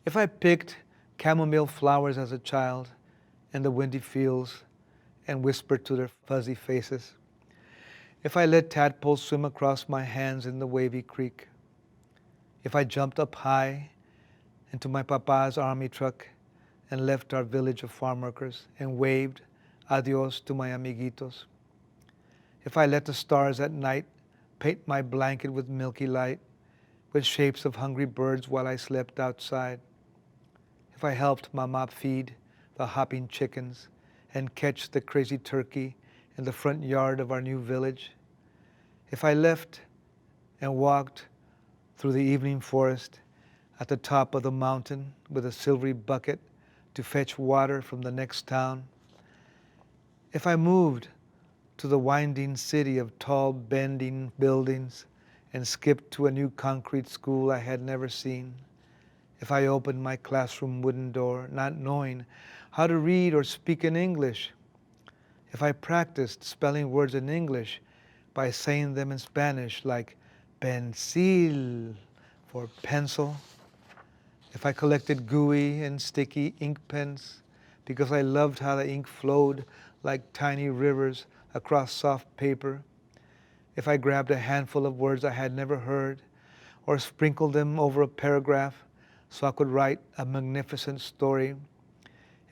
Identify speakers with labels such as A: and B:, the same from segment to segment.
A: If I picked chamomile flowers as a child in the windy fields and whispered to their fuzzy faces, if I let tadpoles swim across my hands in the wavy creek, if I jumped up high into my papa's army truck and left our village of farm workers and waved adios to my amiguitos, if I let the stars at night paint my blanket with milky light, with shapes of hungry birds while I slept outside, if I helped Mama feed the hopping chickens and catch the crazy turkey in the front yard of our new village, if I left and walked through the evening forest at the top of the mountain with a silvery bucket to fetch water from the next town, if I moved to the winding city of tall bending buildings and skipped to a new concrete school I had never seen, if I opened my classroom wooden door not knowing how to read or speak in English, if I practiced spelling words in English by saying them in Spanish like pencil for pencil, if I collected gooey and sticky ink pens because I loved how the ink flowed like tiny rivers across soft paper, if I grabbed a handful of words I had never heard or sprinkled them over a paragraph so I could write a magnificent story,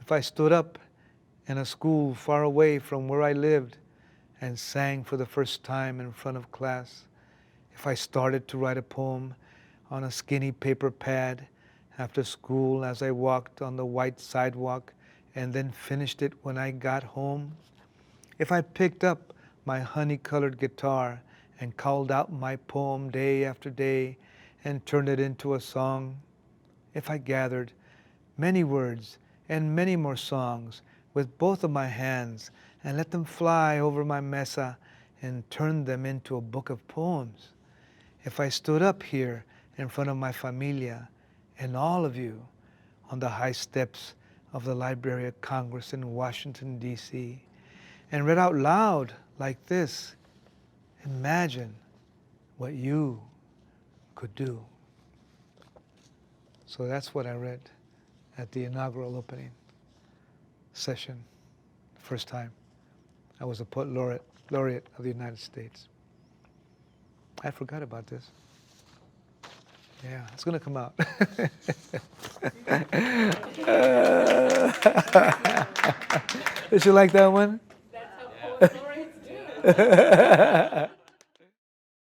A: if I stood up in a school far away from where I lived and sang for the first time in front of class, if I started to write a poem on a skinny paper pad after school as I walked on the white sidewalk and then finished it when I got home, if I picked up my honey-colored guitar and called out my poem day after day and turned it into a song, if I gathered many words and many more songs with both of my hands and let them fly over my mesa and turned them into a book of poems, if I stood up here in front of my familia and all of you on the high steps of the Library of Congress in Washington, D.C., and read out loud like this, imagine what you could do. So that's what I read at the inaugural opening session, first time. I was a poet laureate of the United States. I forgot about this. Yeah, it's going to come out. Did you like that one?
B: That's how poet laureates do.